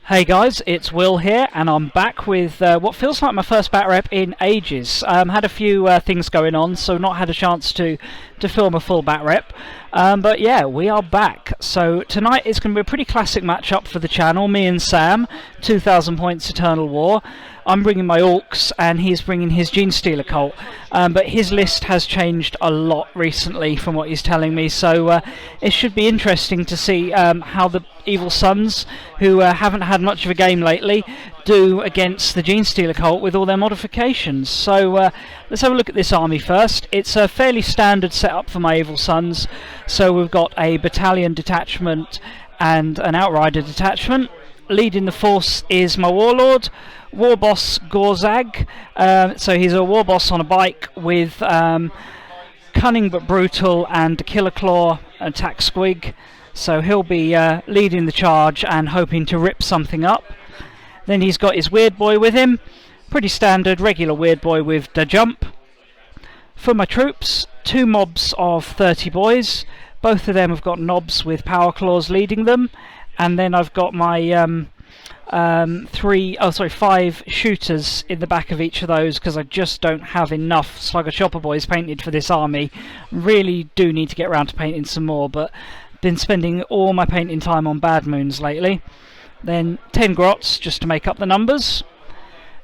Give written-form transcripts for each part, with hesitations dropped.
Hey guys, it's Will here, and I'm back with what feels like my first bat rep in ages. Had a few things going on, so not had a chance to film a full bat rep. But yeah, we are back. So tonight is going to be a pretty classic matchup for the channel. Me and Sam, 2,000 points Eternal War. I'm bringing my Orkz, and he's bringing his Genestealer cult. But his list has changed a lot recently from what he's telling me, so it should be interesting to see how the Evil Sunz, who haven't had much of a game lately, do against the Genestealer cult with all their modifications. So let's have a look at this army first. It's a fairly standard setup for my Evil Sunz. So we've got a battalion detachment and an outrider detachment. Leading the force is my warlord, war boss Gorzag. So he's a war boss on a bike with cunning but brutal and killer claw attack squig. So he'll be leading the charge and hoping to rip something up. Then he's got his weird boy with him, pretty standard regular weird boy with the jump. For my troops, 2 mobs of 30 boys. Both of them have got knobs with power claws leading them. And then I've got my 5 shooters in the back of each of those, because I just don't have enough Slugger Chopper Boys painted for this army. Really do need to get around to painting some more, but been spending all my painting time on Bad Moons lately. Then 10 grots just to make up the numbers.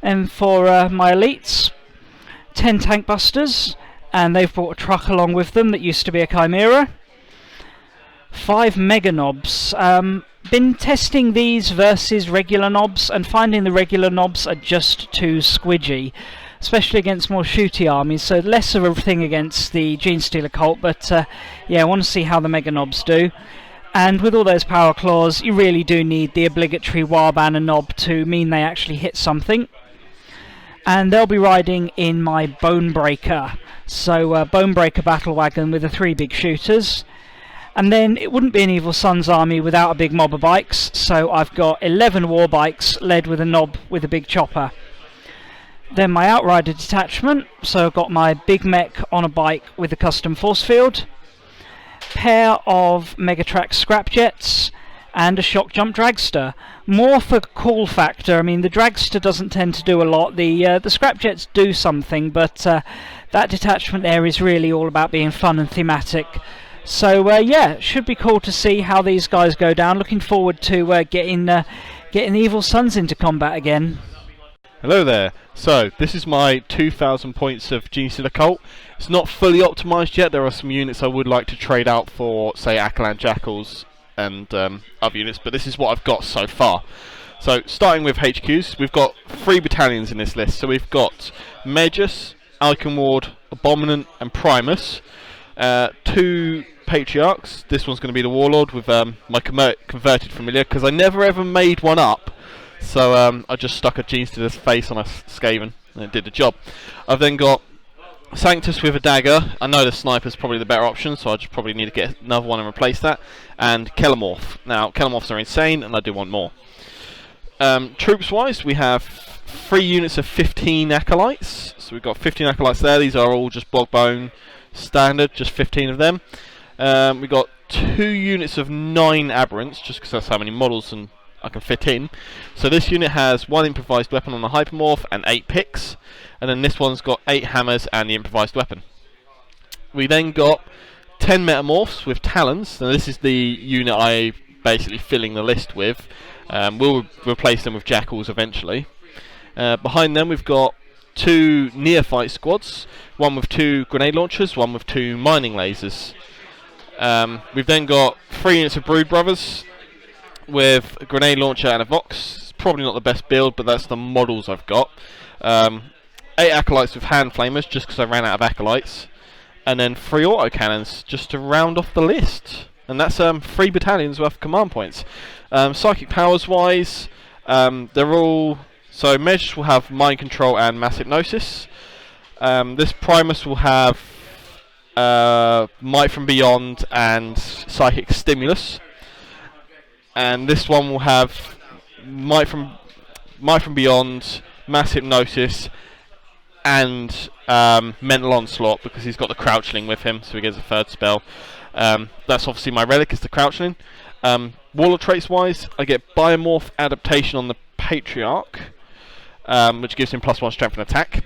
And for my elites, 10 tank busters, and they've brought a truck along with them that used to be a chimera. 5 mega knobs. Been testing these versus regular knobs and finding the regular knobs are just too squidgy, especially against more shooty armies, so less of a thing against the Genestealer cult, but yeah, I want to see how the mega knobs do. And with all those power claws, you really do need the obligatory Warbanner knob to mean they actually hit something. And they'll be riding in my Bonebreaker, so Bonebreaker battle wagon with the 3 big shooters. And then it wouldn't be an Evil Sunz army without a big mob of bikes, so I've got 11 war bikes led with a knob with a big chopper. Then my outrider detachment, so I've got my big mech on a bike with a custom force field, pair of Megatrax scrapjets, and a shock jump dragster. More for cool factor. I mean, the dragster doesn't tend to do a lot. The scrapjets do something, but that detachment there is really all about being fun and thematic. So yeah, should be cool to see how these guys go down. Looking forward to getting the Evil Sunz into combat again. Hello there. So this is my 2,000 points of Genestealer cult. It's not fully optimised yet. There are some units I would like to trade out for, say, Akalan Jackals and other units, but this is what I've got so far. So starting with HQs, we've got 3 battalions in this list. So we've got Magus, Alkenward, Abominant and Primus. 2 Patriarchs. This one's going to be the Warlord with my converted familiar, because I never ever made one up, so I just stuck a Genestealer's face on a Skaven and it did the job. I've then got Sanctus with a dagger. I know the sniper's probably the better option, so I just probably need to get another one and replace that. And Kelemorph. Now Kelemorphs are insane and I do want more. Troops wise, we have 3 units of 15 Acolytes. So we've got 15 Acolytes there. These are all just Blogbone standard, just 15 of them. We've got 2 units of 9 Aberrants, just because that's how many models and I can fit in. So this unit has 1 improvised weapon on the Hypermorph and 8 picks, and then this one's got 8 hammers and the improvised weapon. We then got 10 Metamorphs with Talons, and this is the unit I basically filling the list with. We'll replace them with Jackals eventually. Behind them we've got 2 Neophyte squads, one with 2 grenade launchers, one with 2 mining lasers. We've then got 3 units of Brood Brothers with a grenade launcher and a Vox. It's probably not the best build, but that's the models I've got. 8 Acolytes with hand flamers, just because I ran out of Acolytes. And then 3 autocannons, just to round off the list. And that's 3 battalions worth of command points. Psychic powers wise, they're all... So Mesh will have Mind Control and Mass Hypnosis. This Primus will have Might from Beyond and Psychic Stimulus. And this one will have Might from Beyond, Mass Hypnosis, and Mental Onslaught, because he's got the Crouchling with him, so he gets a 3rd spell. That's obviously my relic, is the Crouchling. Warlord traits wise, I get Biomorph Adaptation on the Patriarch, which gives him +1 strength and attack.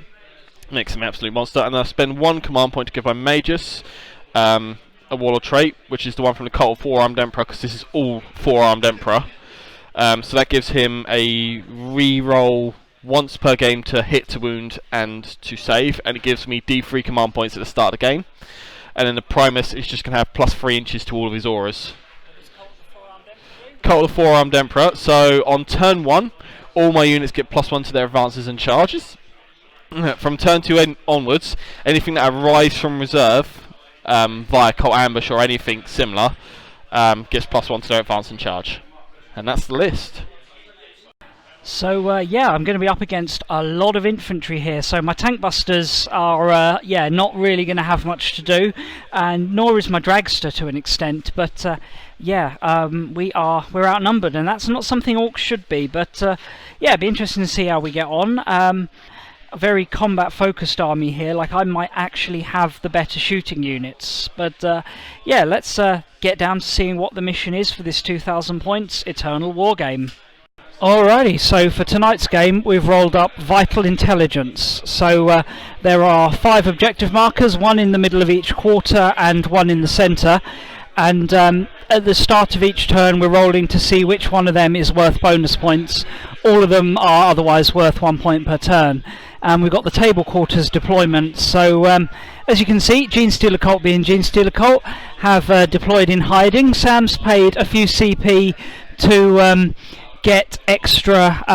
Makes him an absolute monster. And then I spend 1 command point to give my Magus a Warlord trait, which is the one from the Cult of Four-Armed Emperor, because this is all Four-Armed Emperor. So that gives him a re-roll once per game to hit, to wound, and to save, and it gives me D3 command points at the start of the game. And then the Primus is just going to have +3 inches to all of his auras. Cult of the Four-Armed Emperor. So on turn 1, all my units get +1 to their advances and charges. From turn 2 onwards, anything that arrives from reserve via Cult Ambush or anything similar gets +1 to their advance and charge. And that's the list. So yeah, I'm going to be up against a lot of infantry here, so my tank busters are yeah, not really going to have much to do, and nor is my dragster to an extent, but yeah, we're outnumbered, and that's not something Orkz should be, but yeah, it'd be interesting to see how we get on. A very combat focused army here, like I might actually have the better shooting units, but yeah, let's get down to seeing what the mission is for this 2,000 points Eternal War game. Alrighty, so for tonight's game we've rolled up Vital Intelligence. So there are 5 objective markers, 1 in the middle of each quarter and 1 in the centre, and at the start of each turn we're rolling to see which one of them is worth bonus points. All of them are otherwise worth 1 point per turn. And we've got the table quarters deployment, so as you can see, Genestealer Cult being Genestealer Cult have deployed in hiding. Sam's paid a few CP to get extra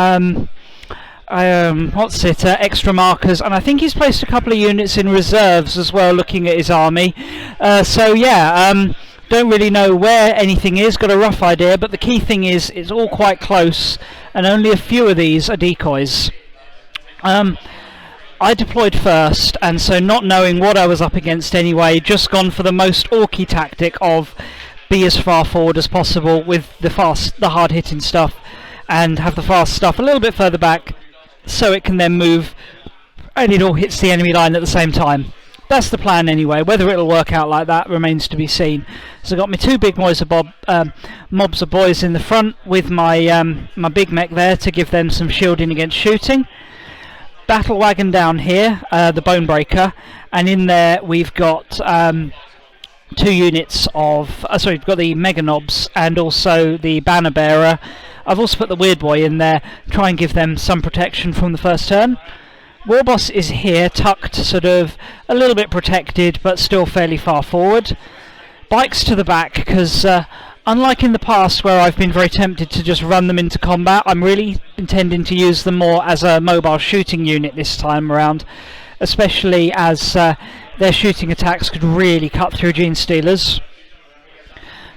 extra markers, and I think he's placed a couple of units in reserves as well, looking at his army. So yeah, don't really know where anything is, got a rough idea, but the key thing is it's all quite close and only a few of these are decoys. I deployed first, and so not knowing what I was up against anyway, just gone for the most orky tactic of be as far forward as possible with the hard-hitting stuff, and have the fast stuff a little bit further back so it can then move and it all hits the enemy line at the same time. That's the plan anyway. Whether it'll work out like that remains to be seen. So I got my 2 big mobs of boys in the front with my my big mech there to give them some shielding against shooting. Battle wagon down here, the Bonebreaker, and in there we've got 2 units of we've got the Mega Knobs and also the Banner Bearer. I've also put the Weird Boy in there, try and give them some protection from the first turn. Warboss is here, tucked, sort of a little bit protected, but still fairly far forward. Bikes to the back, because unlike in the past where I've been very tempted to just run them into combat, I'm really intending to use them more as a mobile shooting unit this time around, especially as their shooting attacks could really cut through Genestealers.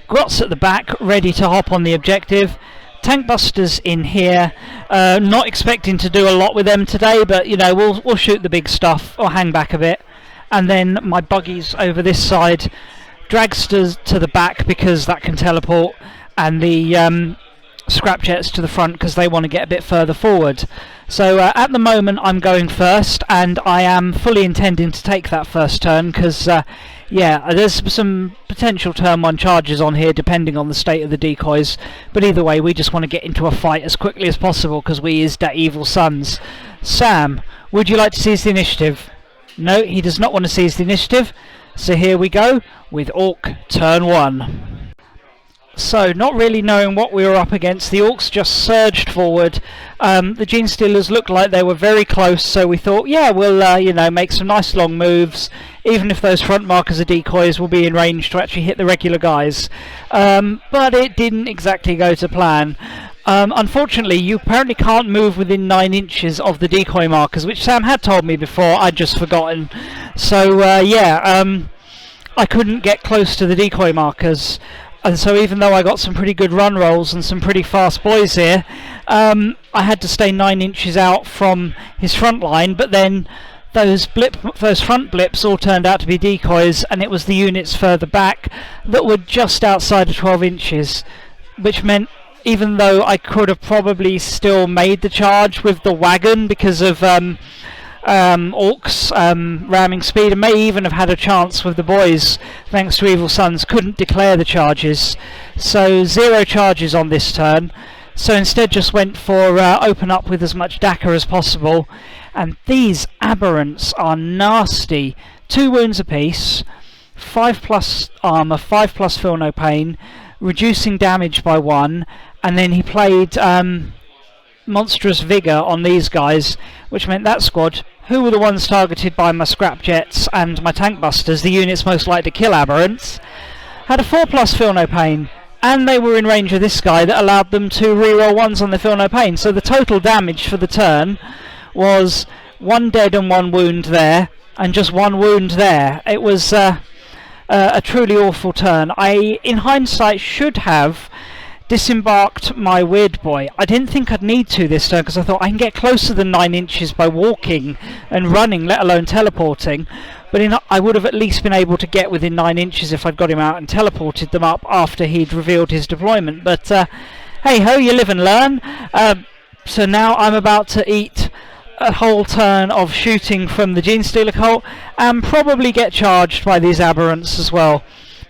Grots at the back, ready to hop on the objective. Tank busters in here, not expecting to do a lot with them today, but you know, we'll shoot the big stuff or hang back a bit. And then my buggies over this side, dragsters to the back because that can teleport, and the scrap jets to the front because they want to get a bit further forward. So at the moment I'm going first, and I am fully intending to take that first turn because yeah, there's some potential turn 1 charges on here depending on the state of the decoys, but either way we just want to get into a fight as quickly as possible because we is that Evil Sunz. Sam, would you like to seize the initiative? No, he does not want to seize the initiative, so here we go with Orc turn 1. So, not really knowing what we were up against, the Orcs just surged forward. The Genestealers looked like they were very close, so we thought, yeah, we'll you know, make some nice long moves. Even if those front markers are decoys, we'll be in range to actually hit the regular guys. But it didn't exactly go to plan. Unfortunately, you apparently can't move within 9 inches of the decoy markers, which Sam had told me before, I'd just forgotten. So, yeah, I couldn't get close to the decoy markers. And so even though I got some pretty good run rolls and some pretty fast boys here, I had to stay 9 inches out from his front line, but then those front blips all turned out to be decoys, and it was the units further back that were just outside of 12 inches, which meant even though I could have probably still made the charge with the wagon because of Orkz ramming speed, and may even have had a chance with the boys thanks to Evil Sunz. Couldn't declare the charges, so 0 charges on this turn. So instead just went for open up with as much Dakar as possible. And these aberrants are nasty. 2 wounds apiece, 5+ armour, 5+ feel no pain, reducing damage by 1, and then he played monstrous vigour on these guys, which meant that squad, who were the ones targeted by my scrap jets and my tank busters, the units most likely to kill aberrants, had a 4+ feel no pain, and they were in range of this guy that allowed them to reroll 1s on the feel no pain. So the total damage for the turn was 1 dead and 1 wound there, and just 1 wound there. It was a truly awful turn. I, in hindsight, should have disembarked my weird boy. I didn't think I'd need to this turn because I thought I can get closer than 9 inches by walking and running, let alone teleporting. But I would have at least been able to get within 9 inches if I'd got him out and teleported them up after he'd revealed his deployment. But hey ho, you live and learn. So now I'm about to eat a whole turn of shooting from the Genestealer cult and probably get charged by these aberrants as well.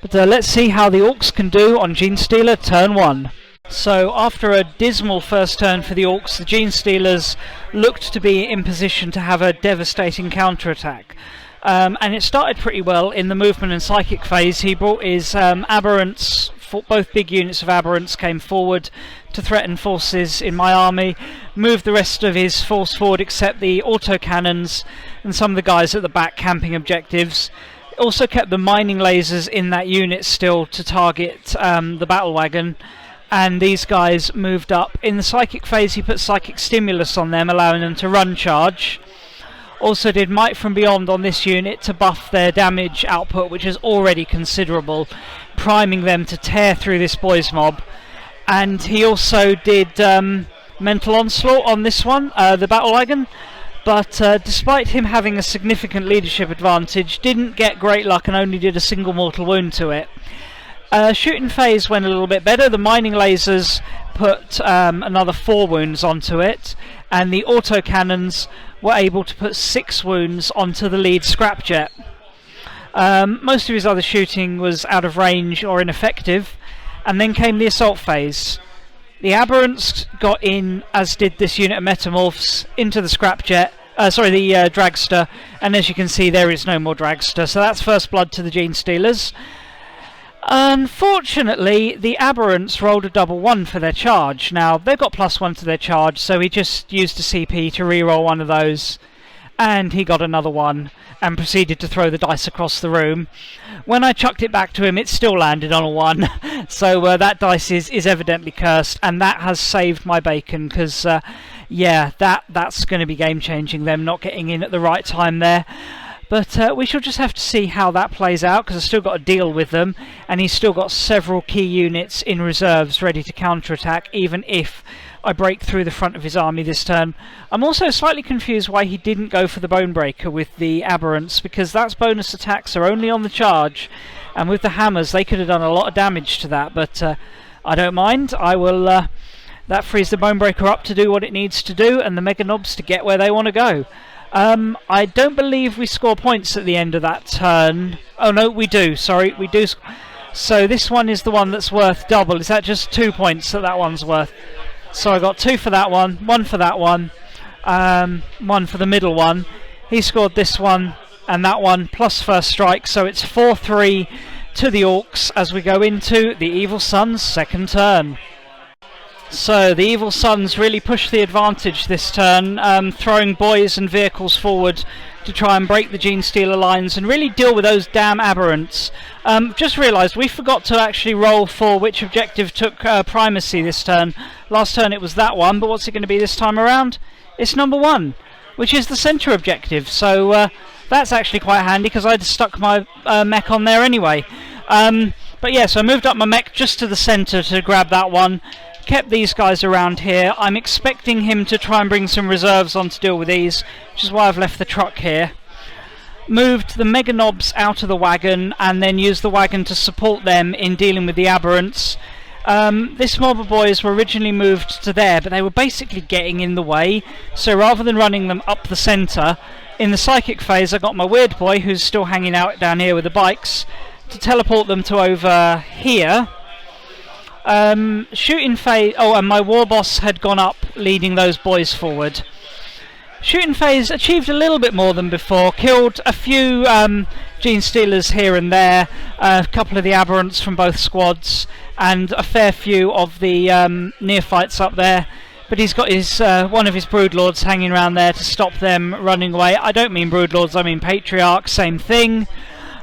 But let's see how the Orkz can do on Genestealer turn 1. So after a dismal first turn for the Orkz, the Genestealers looked to be in position to have a devastating counterattack. And it started pretty well in the movement and psychic phase. He brought his aberrants, both big units of aberrants came forward to threaten forces in my army, moved the rest of his force forward except the autocannons and some of the guys at the back camping objectives. Also kept the mining lasers in that unit still to target the battle wagon, and these guys moved up. In the psychic phase he put psychic stimulus on them, allowing them to run charge. Also did Might from Beyond on this unit to buff their damage output, which is already considerable, priming them to tear through this boys mob. And he also did Mental Onslaught on this one, the battle wagon, but despite him having a significant leadership advantage, didn't get great luck and only did a single mortal wound to it. Shooting phase went a little bit better. The mining lasers put another 4 wounds onto it, and the autocannons were able to put 6 wounds onto the lead scrapjet. Most of his other shooting was out of range or ineffective, and then came the assault phase. The aberrants got in, as did this unit of metamorphs, into the scrapjet, the dragster, and as you can see there is no more dragster, so that's first blood to the Genestealers. Unfortunately, the aberrants rolled a double 1 for their charge. Now, they've got +1 to their charge, so he just used a CP to reroll one of those, and he got another 1 and proceeded to throw the dice across the room. When I chucked it back to him, it still landed on a 1, so that dice is evidently cursed, and that has saved my bacon, because yeah, that's going to be game-changing, them not getting in at the right time there. But we shall just have to see how that plays out, because I've still got to deal with them, and he's still got several key units in reserves ready to counterattack, even if I break through the front of his army this turn. I'm also slightly confused why he didn't go for the Bonebreaker with the aberrants, because that's bonus attacks are only on the charge, and with the hammers they could have done a lot of damage to that, but I don't mind. I will that frees the Bonebreaker up to do what it needs to do, and the Mega Knobs to get where they want to go. I don't believe we score points at the end of that turn. Oh no, we do, sorry, we do. So this one is the one that's worth double. Is that just 2 points that one's worth? So I got 2 for that one, 1 for that one, 1 for the middle one. He scored this one and that one plus first strike, so it's 4-3 to the Orkz as we go into the Evil Sunz second turn. So the Evil Sunz really pushed the advantage this turn, throwing boys and vehicles forward to try and break the Genestealer lines and really deal with those damn aberrants. Just realised we forgot to actually roll for which objective took primacy this turn. Last turn it was that one, but what's it going to be this time around? It's number 1, which is the centre objective, so that's actually quite handy because I'd stuck my mech on there anyway. But yeah, so I moved up my mech just to the centre to grab that one. Kept these guys around here. I'm expecting him to try and bring some reserves on to deal with these, which is why I've left the truck here. Moved the Mega Knobs out of the wagon and then used the wagon to support them in dealing with the aberrants. This mob of boys were originally moved to there, but they were basically getting in the way, so rather than running them up the centre, in the psychic phase I got my weird boy, who's still hanging out down here with the bikes, to teleport them to over here. Shooting phase... Oh, and my war boss had gone up, leading those boys forward. Shooting phase achieved a little bit more than before, killed a few Genestealers here and there, a couple of the aberrants from both squads, and a fair few of the neophytes up there. But he's got his one of his broodlords hanging around there to stop them running away. I don't mean broodlords, I mean patriarchs, same thing.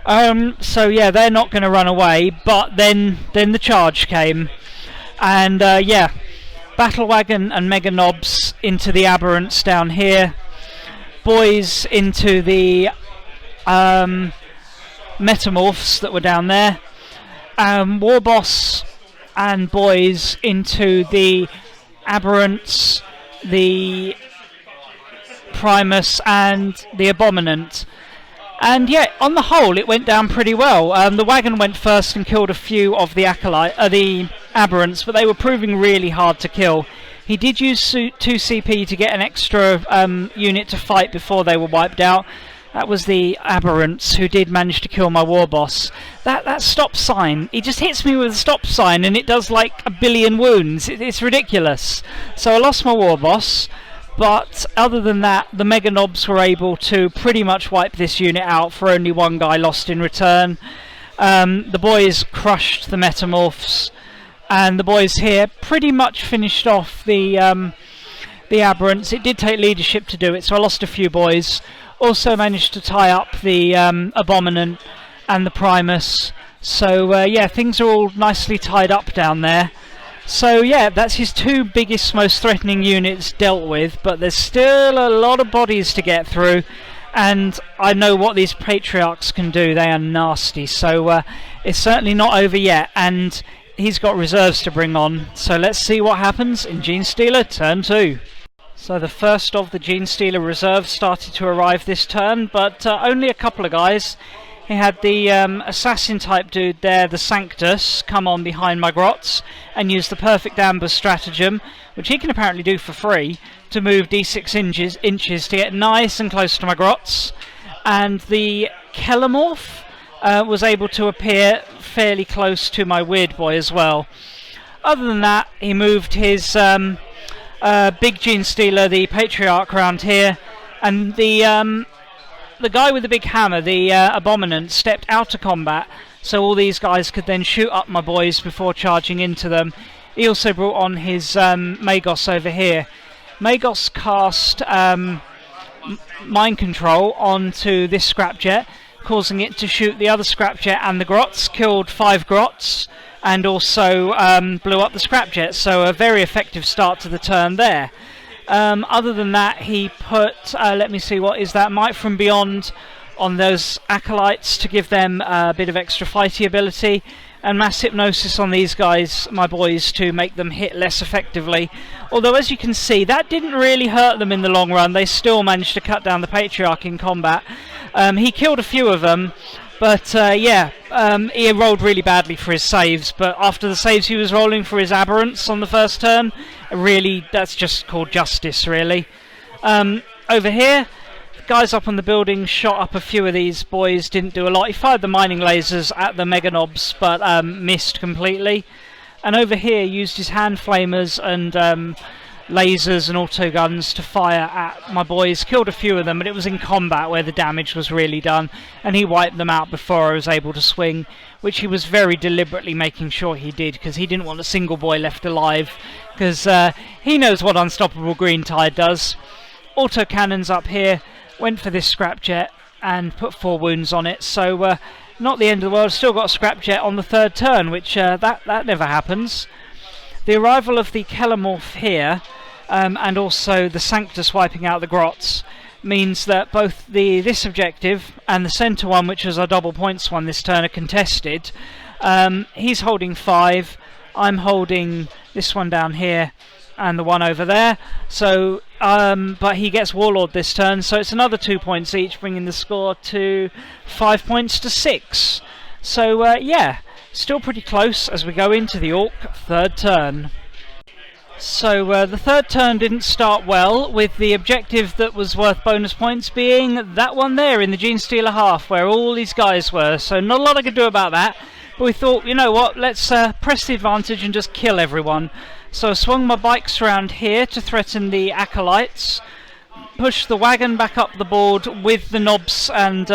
So yeah, they're not going to run away, but then the charge came. And yeah, battle wagon and mega knobs into the aberrants down here, boys into the metamorphs that were down there, war boss and boys into the aberrants, the primus and the abominant. And yeah, on the whole it went down pretty well. The wagon went first and killed a few of the the aberrants, but they were proving really hard to kill. He did use 2 CP to get an extra unit to fight before they were wiped out. That was the aberrants, who did manage to kill my war boss. That stop sign, he just hits me with a stop sign and it does like 1 billion wounds. It's ridiculous. So I lost my war boss. But other than that, the mega knobs were able to pretty much wipe this unit out for only 1 guy lost in return. The boys crushed the metamorphs, and the boys here pretty much finished off the aberrants. It did take leadership to do it, so I lost a few boys. Also managed to tie up the abominant and the primus. So yeah, things are all nicely tied up down there. So yeah, that's his 2 biggest, most threatening units dealt with, but there's still a lot of bodies to get through, and I know what these patriarchs can do. They are nasty, so it's certainly not over yet, and he's got reserves to bring on. So let's see what happens in Genestealer turn 2. So the first of the Genestealer reserves started to arrive this turn, but only a couple of guys. He had the assassin type dude there, the Sanctus, come on behind my grots and use the perfect ambush stratagem, which he can apparently do for free, to move d6 inches to get nice and close to my grots. And the Kelemorph was able to appear fairly close to my weird boy as well. Other than that, he moved his big Genestealer, the Patriarch, around here, and the guy with the big hammer, the abominant, stepped out of combat, so all these guys could then shoot up my boys before charging into them. He also brought on his Magos over here. Magos cast mind control onto this scrapjet, causing it to shoot the other scrapjet and the grots, killed 5 grots, and also blew up the scrapjet, so a very effective start to the turn there. Other than that, he put, let me see, what is that, Might from Beyond on those acolytes to give them a bit of extra fighty ability, and mass hypnosis on these guys, my boys, to make them hit less effectively. Although, as you can see, that didn't really hurt them in the long run. They still managed to cut down the Patriarch in combat. He killed a few of them, but yeah, he rolled really badly for his saves, but after the saves he was rolling for his aberrants on the first turn, really, that's just called justice, really. Over here, the guys up on the building shot up a few of these boys, didn't do a lot. He fired the mining lasers at the mega knobs, but missed completely. And over here, used his hand flamers and lasers and auto guns to fire at my boys. Killed a few of them, but it was in combat where the damage was really done, and he wiped them out before I was able to swing, which he was very deliberately making sure he did, because he didn't want a single boy left alive, because he knows what Unstoppable Green Tide does. Auto cannons up here, went for this scrapjet and put 4 wounds on it, so not the end of the world. Still got a scrapjet on the 3rd turn, which that never happens. The arrival of the Kelemorph here, and also the Sanctus wiping out the grots, means that both this objective and the centre one, which was our double points one this turn, are contested. He's holding 5, I'm holding this one down here and the one over there, so but he gets Warlord this turn, so it's another 2 points each, bringing the score to 5 points to 6. So yeah, still pretty close as we go into the Orc third turn. So the third turn didn't start well, with the objective that was worth bonus points being that one there in the Genestealer half where all these guys were, so not a lot I could do about that, but we thought, you know what, let's press the advantage and just kill everyone. So I swung my bikes around here to threaten the acolytes, pushed the wagon back up the board with the knobs and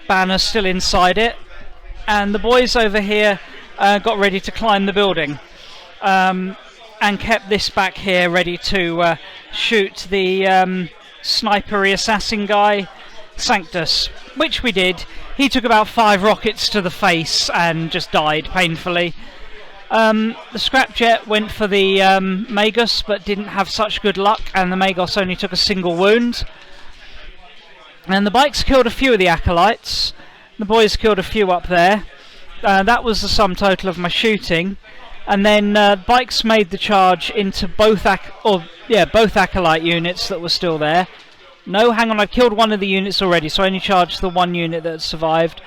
banner still inside it, and the boys over here got ready to climb the building. And kept this back here ready to shoot the snipery assassin guy, Sanctus, which we did. He took about 5 rockets to the face and just died painfully. The scrapjet went for the Magus, but didn't have such good luck, and the Magos only took a single wound. And the bikes killed a few of the acolytes. The boys killed a few up there. That was the sum total of my shooting. And then bikes made the charge into both acolyte units that were still there. No, hang on, I killed one of the units already, so I only charged the one unit that survived.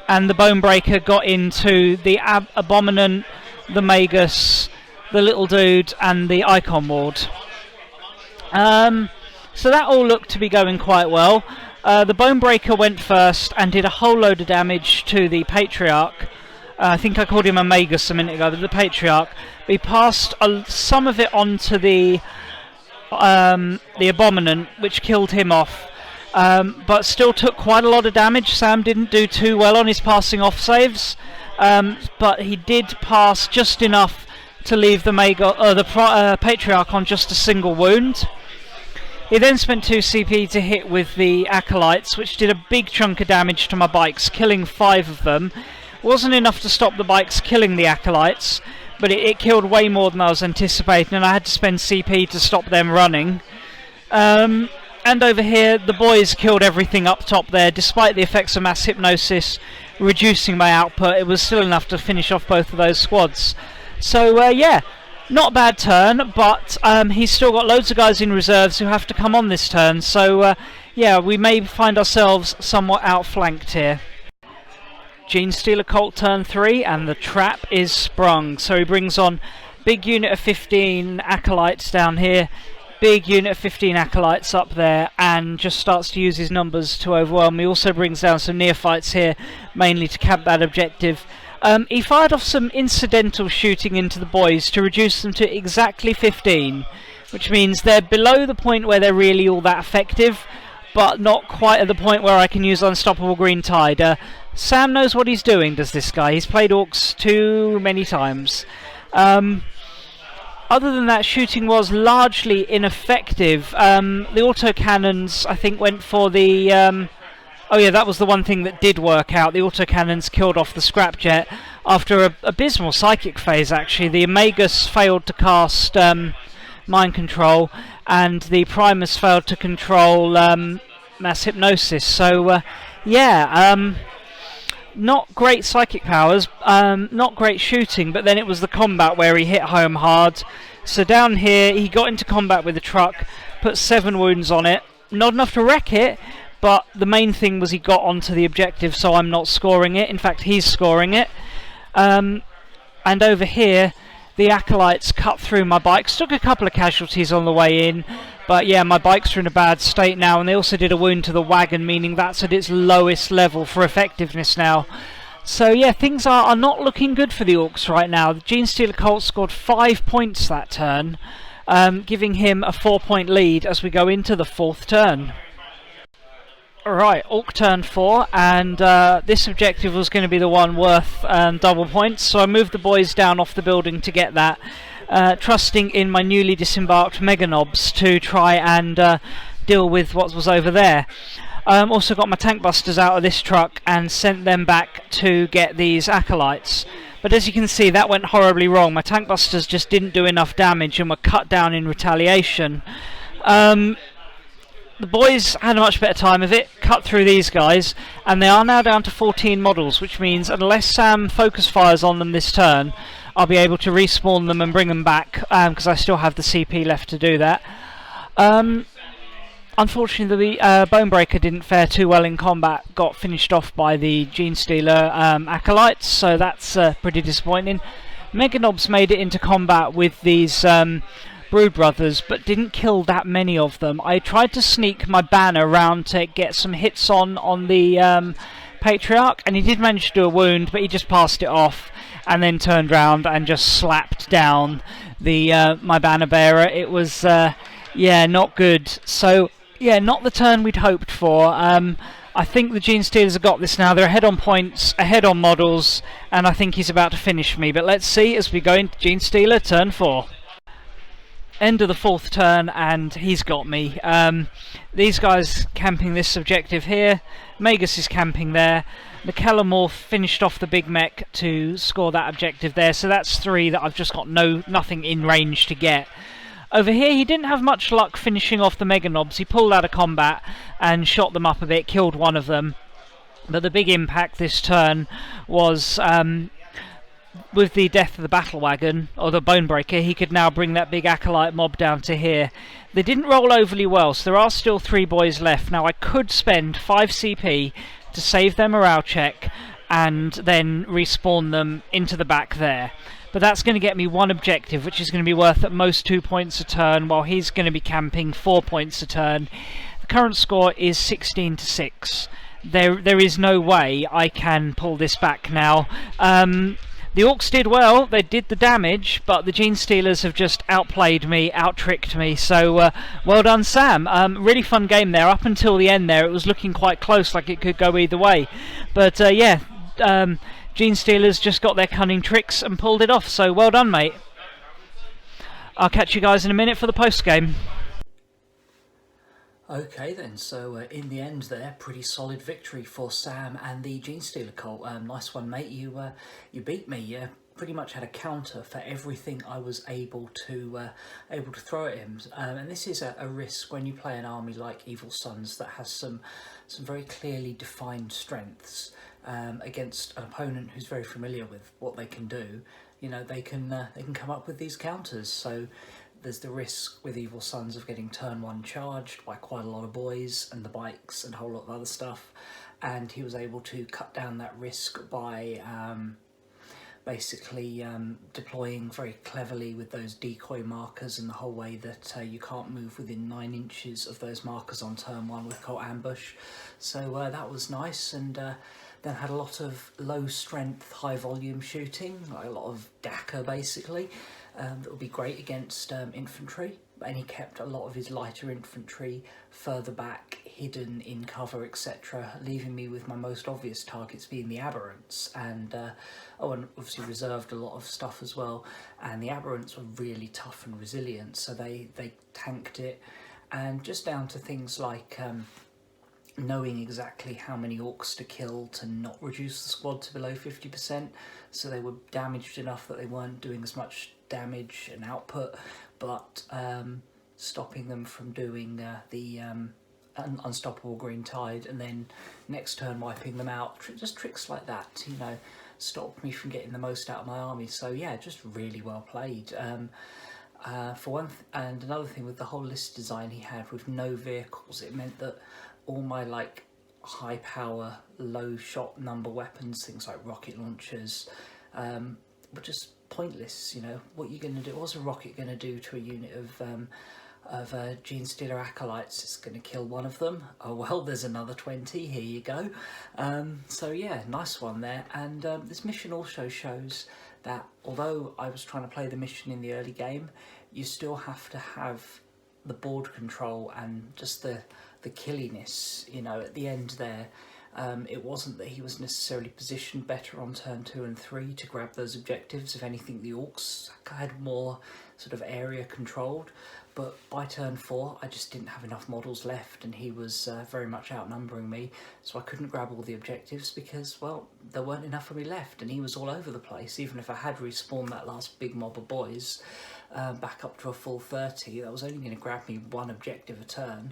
And the Bonebreaker got into the Abominant, the Magus, the little dude, and the Icon Ward. So that all looked to be going quite well. The Bonebreaker went first and did a whole load of damage to the Patriarch. I think I called him a Magus a minute ago, but the Patriarch. He passed some of it on to the Abominant, which killed him off, but still took quite a lot of damage. Sam didn't do too well on his passing off saves, but he did pass just enough to leave the Patriarch on just a single wound. He then spent 2 CP to hit with the Acolytes, which did a big chunk of damage to my bikes, killing 5 of them. Wasn't enough to stop the bikes killing the acolytes, but it killed way more than I was anticipating, and I had to spend CP to stop them running. And over here, the boys killed everything up top there. Despite the effects of mass hypnosis reducing my output, it was still enough to finish off both of those squads. So yeah, not a bad turn, but he's still got loads of guys in reserves who have to come on this turn. So yeah, we may find ourselves somewhat outflanked here. Genestealer Colt turn 3, and the trap is sprung. So he brings on big unit of 15 acolytes down here, big unit of 15 acolytes up there, and just starts to use his numbers to overwhelm. He also brings down some neophytes here, mainly to camp that objective. He fired off some incidental shooting into the boys to reduce them to exactly 15, which means they're below the point where they're really all that effective, but not quite at the point where I can use Unstoppable Green Tide. Sam knows what he's doing, does this guy. He's played Orkz too many times. Other than that, shooting was largely ineffective. The autocannons, I think, went for the... oh yeah, that was the one thing that did work out. The autocannons killed off the scrapjet after a abysmal psychic phase, actually. The Magus failed to cast Mind Control, and the Primus failed to control Mass Hypnosis. So, yeah... not great psychic powers, not great shooting, but then it was the combat where he hit home hard. So down here, he got into combat with the truck, put 7 wounds on it. Not enough to wreck it, but the main thing was he got onto the objective, so I'm not scoring it. In fact, he's scoring it. And over here, the acolytes cut through my bikes, took a couple of casualties on the way in, but yeah, my bikes are in a bad state now, and they also did a wound to the wagon, meaning that's at its lowest level for effectiveness now. So yeah, things are not looking good for the Orkz right now. The Genestealer Colt scored 5 points that turn, giving him a 4-point lead as we go into the 4th turn. Alright, Orc turn 4, and this objective was going to be the one worth double points, so I moved the boys down off the building to get that, trusting in my newly disembarked Mega Knobs to try and deal with what was over there. Also got my tank busters out of this truck and sent them back to get these acolytes. But as you can see, that went horribly wrong. My tank busters just didn't do enough damage and were cut down in retaliation. The boys had a much better time of it, cut through these guys, and they are now down to 14 models, which means unless Sam focus fires on them this turn, I'll be able to respawn them and bring them back, because I still have the CP left to do that. Unfortunately, the Bonebreaker didn't fare too well in combat, got finished off by the Genestealer acolytes, so that's pretty disappointing. Meganobs made it into combat with these Brood Brothers, but didn't kill that many of them. I tried to sneak my banner round to get some hits on the Patriarch, and he did manage to do a wound, but he just passed it off and then turned round and just slapped down the my banner bearer. It was yeah, not good. So yeah, not the turn we'd hoped for. I think the Genestealers have got this now. They're ahead on points, ahead on models, and I think he's about to finish me. But let's see as we go into Genestealer turn 4. End of the 4th turn, and he's got me. These guys camping this objective here. Magus is camping there. The Kellamorph finished off the big mech to score that objective there. So that's 3 that I've just got nothing in range to get. Over here, he didn't have much luck finishing off the Meganobs. He pulled out of combat and shot them up a bit, killed one of them. But the big impact this turn was with the death of the Battle Wagon, or the Bonebreaker, he could now bring that big Acolyte mob down to here. They didn't roll overly well, so there are still 3 boys left. Now, I could spend 5 CP to save their morale check and then respawn them into the back there. But that's going to get me 1 objective, which is going to be worth at most 2 points a turn, while he's going to be camping 4 points a turn. The current score is 16-6. There is no way I can pull this back now. The Orkz did well, they did the damage, but the Genestealers have just outplayed me, out-tricked me, so well done, Sam. Really fun game there. Up until the end there, it was looking quite close, like it could go either way. But yeah, Genestealers just got their cunning tricks and pulled it off, so well done, mate. I'll catch you guys in a minute for the post-game. Okay then, so in the end there, pretty solid victory for Sam and the Genestealer cult. Nice one, mate. You beat me. Pretty much had a counter for everything I was able to throw at him. And this is a risk when you play an army like Evil Sunz that has some very clearly defined strengths against an opponent who's very familiar with what they can do. You know, they can come up with these counters. So there's the risk with Evil Sunz of getting turn 1 charged by quite a lot of boys and the bikes and a whole lot of other stuff, and he was able to cut down that risk by basically deploying very cleverly with those decoy markers and the whole way that you can't move within 9 inches of those markers on turn 1 with Cult Ambush. So that was nice, and then had a lot of low strength, high volume shooting, like a lot of DACA basically. That would be great against infantry, and he kept a lot of his lighter infantry further back, hidden in cover, etc., leaving me with my most obvious targets being the Aberrants, and and obviously reserved a lot of stuff as well. And the Aberrants were really tough and resilient, so they tanked it, and just down to things like knowing exactly how many Orkz to kill to not reduce the squad to below 50%, so they were damaged enough that they weren't doing as much damage and output, but stopping them from doing the unstoppable green tide, and then next turn wiping them out. Just tricks like that, you know, stopped me from getting the most out of my army. So yeah, just really well played. For one, and another thing with the whole list design he had with no vehicles, it meant that all my like high power, low shot number weapons, things like rocket launchers, were just pointless. You know, what you're going to do? What's a rocket going to do to a unit of Genestealer acolytes? It's going to kill one of them. Oh well, there's another 20. Here you go. So yeah, nice one there. And this mission also shows that although I was trying to play the mission in the early game, you still have to have the board control and just the killiness, you know, at the end there. It wasn't that he was necessarily positioned better on turn 2 and 3 to grab those objectives. If anything, the Orkz had more sort of area controlled, but by turn 4 I just didn't have enough models left, and he was very much outnumbering me, so I couldn't grab all the objectives because, well, there weren't enough of me left, and he was all over the place. Even if I had respawned that last big mob of boys back up to a full 30, that was only going to grab me 1 objective a turn.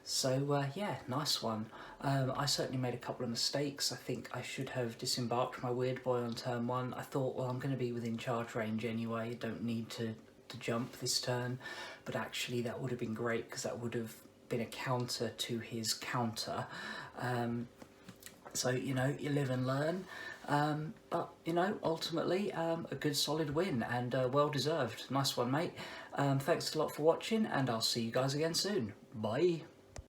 So yeah, nice one. I certainly made a couple of mistakes. I think I should have disembarked my weird boy on turn 1. I thought, well, I'm going to be within charge range anyway, don't need to jump this turn, but actually that would have been great because that would have been a counter to his counter. So, you know, you live and learn. But, you know, ultimately, a good solid win, and well deserved. Nice one, mate. Thanks a lot for watching, and I'll see you guys again soon. Bye.